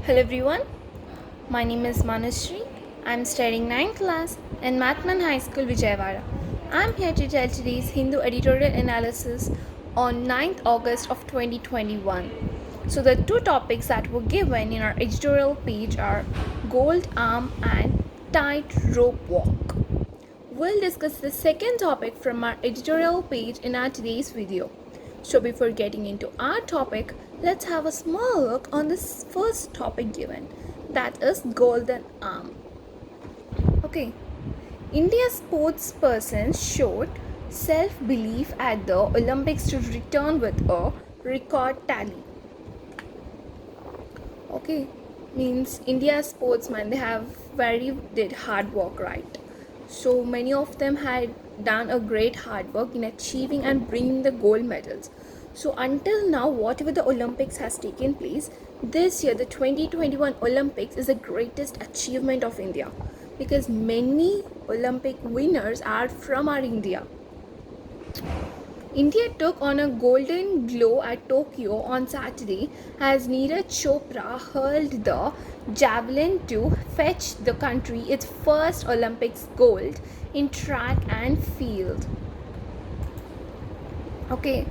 Hello everyone, my name is Manushree. I'm studying 9th class in Mathman High School, Vijayawada. I'm here to tell today's Hindu editorial analysis on 9th August of 2021. So the two topics that were given in our editorial page are gold arm and tight rope walk. We'll discuss the second topic from our editorial page in our today's video. So before getting into our topic, let's have a small look on this first topic given, that is golden arm. Okay, India's sportspersons showed self-belief at the Olympics to return with a record tally. Okay, means India's sportsmen, they have did hard work, right? So many of them had done a great hard work in achieving and bringing the gold medals. So until now, whatever the Olympics has taken place, this year the 2021 Olympics is the greatest achievement of India, because many Olympic winners are from our India. India took on a golden glow at Tokyo on Saturday as Neeraj Chopra hurled the javelin to fetch the country its first Olympics gold in track and field. Okay,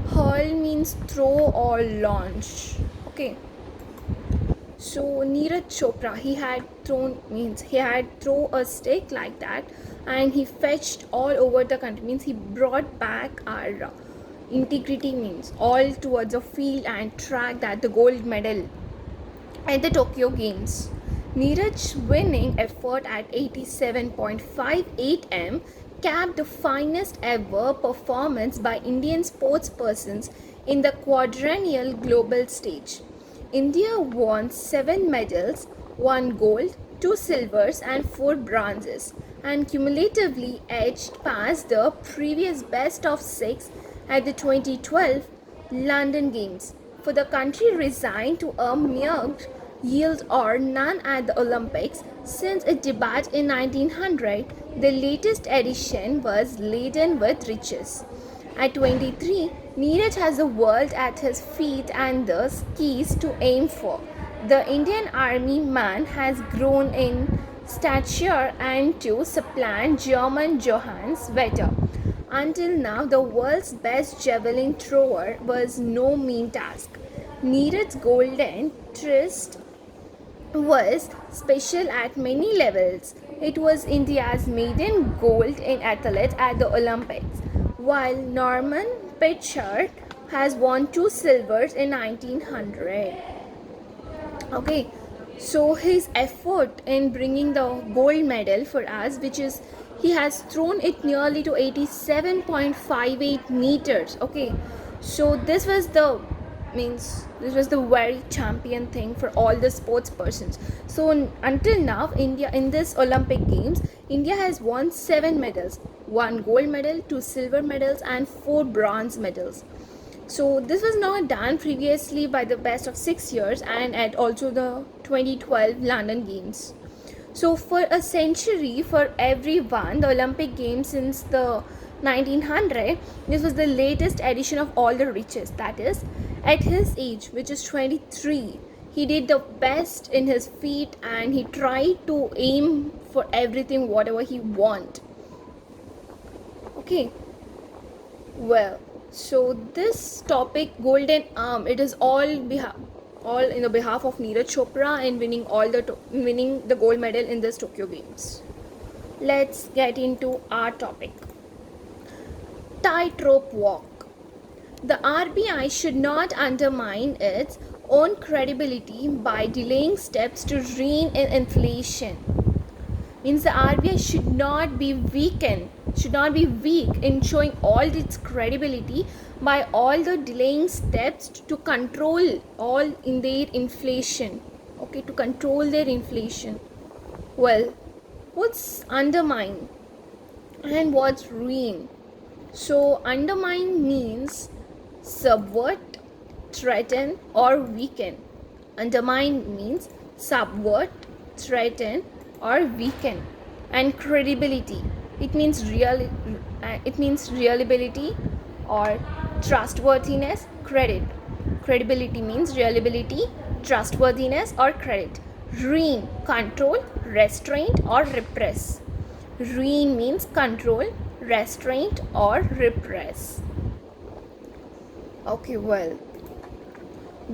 hurl means throw or launch. Okay, so Neeraj Chopra, he had throw a stick like that, and he fetched all over the country, means he brought back our integrity, means all towards a field and track that the gold medal at the Tokyo Games. Neeraj's winning effort at 87.58 m capped the finest ever performance by Indian sportspersons in the quadrennial global stage. India won 7 medals, 1 gold, 2 silvers and 4 bronzes, and cumulatively edged past the previous best of 6 at the 2012 London Games. For the country resigned to a mere yield or none at the Olympics since its debut in 1900, the latest edition was laden with riches. At 23, Neeraj has the world at his feet and the skis to aim for. The Indian Army man has grown in stature and to supplant German Johannes Vetter. Until now, the world's best javelin thrower was no mean task. Neeraj's golden tryst was special at many levels. It was India's maiden gold in athletics at the Olympics, while Norman Pitchard has won 2 silvers in 1900. Okay, so his effort in bringing the gold medal for us, which is he has thrown it nearly to 87.58 meters. Okay, so this was the very champion thing for all the sports persons. So until now, India in this Olympic Games, India has won 7 medals, 1 gold medal, 2 silver medals and 4 bronze medals. So this was not done previously by the best of 6 years and at also the 2012 London Games. So for a century, for everyone, the Olympic Games since the 1900, this was the latest edition of all the riches. That is, at his age, which is 23, he did the best in his feat and he tried to aim for everything, whatever he want. Okay, well, so this topic, golden arm, it is all in the behalf of Neeraj Chopra and winning the gold medal in this Tokyo Games. Let's get into our topic. Tightrope walk. The RBI should not undermine its own credibility by delaying steps to rein in inflation. Means the RBI should not be weak in showing all its credibility by all the delaying steps to control all in their inflation. Okay, to control their inflation. Well, what's undermine and what's ruin? So undermine means subvert, threaten or weaken. Undermine means subvert, threaten or weaken. And credibility, it means reliability or trustworthiness. Credibility means reliability, trustworthiness or credit. Rein, control, restraint or repress. Rein means control, restraint or repress. Okay, well,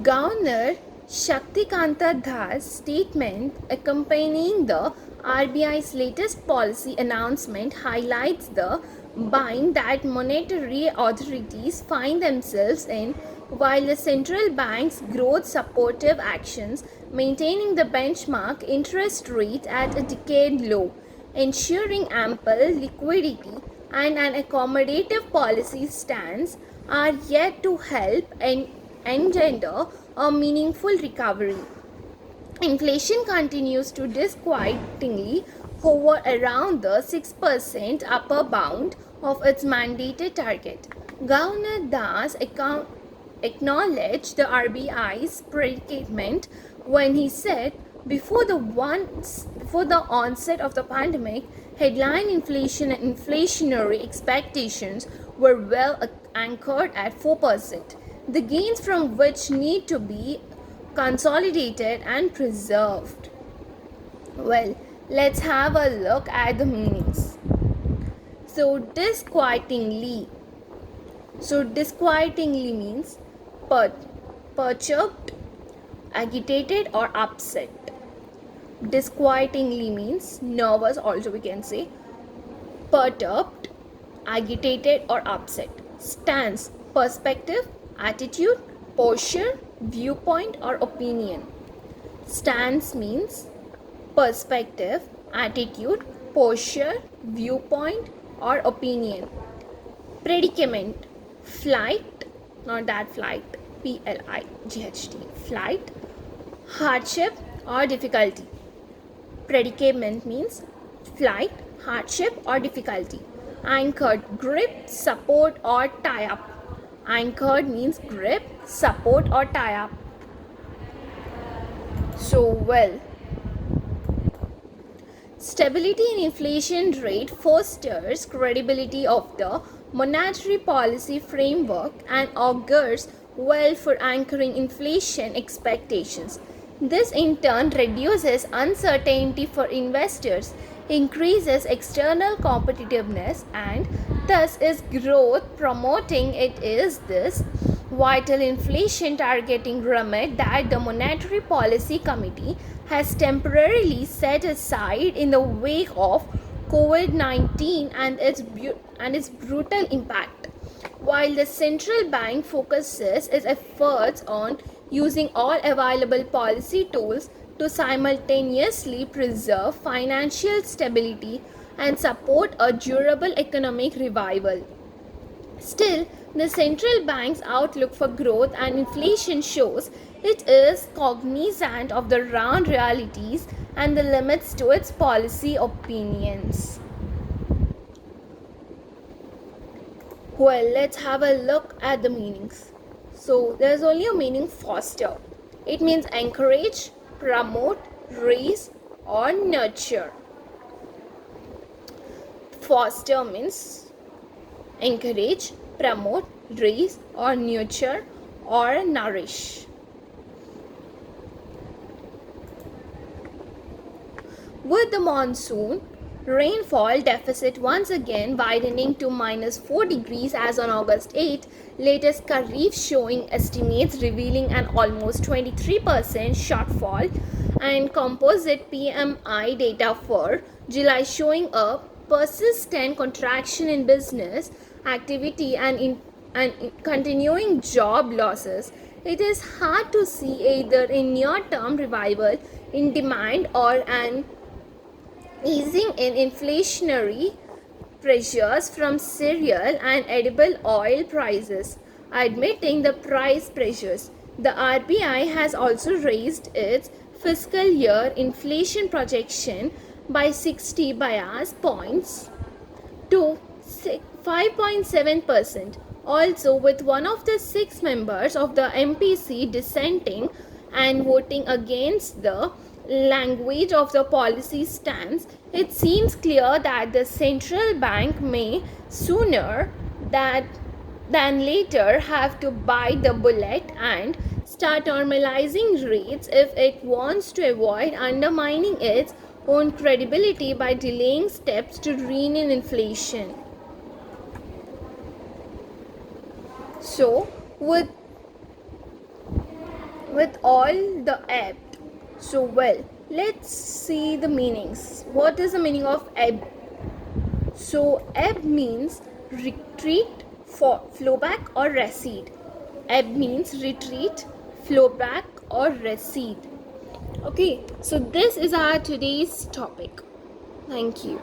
Governor Shaktikanta Das' statement accompanying the RBI's latest policy announcement highlights the bind that monetary authorities find themselves in while the central bank's growth supportive actions maintaining the benchmark interest rate at a decade low, ensuring ample liquidity and an accommodative policy stance are yet to help engender a meaningful recovery. Inflation continues to disquietingly hover around the 6% upper bound of its mandated target. Governor Das acknowledged the RBI's predicament when he said, before the onset of the pandemic, headline inflation and inflationary expectations were well anchored at 4%, the gains from which need to be consolidated and preserved. Well, let's have a look at the meanings. So, disquietingly means perturbed, agitated, or upset. Disquietingly means nervous, also we can say. Perturbed, agitated, or upset. Stance, perspective, attitude, posture, viewpoint, or opinion. Stance means perspective, attitude, posture, viewpoint, or opinion. Predicament, flight, not that flight, P-L-I-G-H-T, flight, hardship, or difficulty. Predicament means flight, hardship, or difficulty. Anchored, grip, support, or tie up. Anchored means grip, support, or tie up. So, well, stability in inflation rate fosters credibility of the monetary policy framework and augurs well for anchoring inflation expectations. This in turn reduces uncertainty for investors, increases external competitiveness, and thus is growth promoting. It is this vital inflation targeting remit that the Monetary Policy Committee has temporarily set aside in the wake of COVID-19 and its brutal impact. While the central bank focuses its efforts on using all available policy tools to simultaneously preserve financial stability and support a durable economic revival. Still, the central bank's outlook for growth and inflation shows it is cognizant of the round realities and the limits to its policy opinions. Well, let's have a look at the meanings. So, there's only a meaning foster. It means encourage, promote, raise, or nurture. Foster means encourage, promote, raise, or nurture, or nourish. With the monsoon rainfall deficit once again widening to -4 degrees as on August 8, latest Kharif showing estimates revealing an almost 23% shortfall, and composite PMI data for July showing a persistent contraction in business activity and continuing job losses, it is hard to see either a near-term revival in demand or an easing in inflationary pressures from cereal and edible oil prices. Admitting the price pressures, the RBI has also raised its fiscal year inflation projection by 60 basis points to 5.7%. Also, with one of the 6 members of the MPC dissenting and voting against the language of the policy stance, it seems clear that the central bank may sooner than later have to bite the bullet and start normalizing rates if it wants to avoid undermining its own credibility by delaying steps to rein in inflation. So, with all the ebb, let's see the meanings. What is the meaning of ebb? So, ebb means retreat, flow back, or recede. Ebb means retreat, flow back, or recede. Okay, so this is our today's topic. Thank you.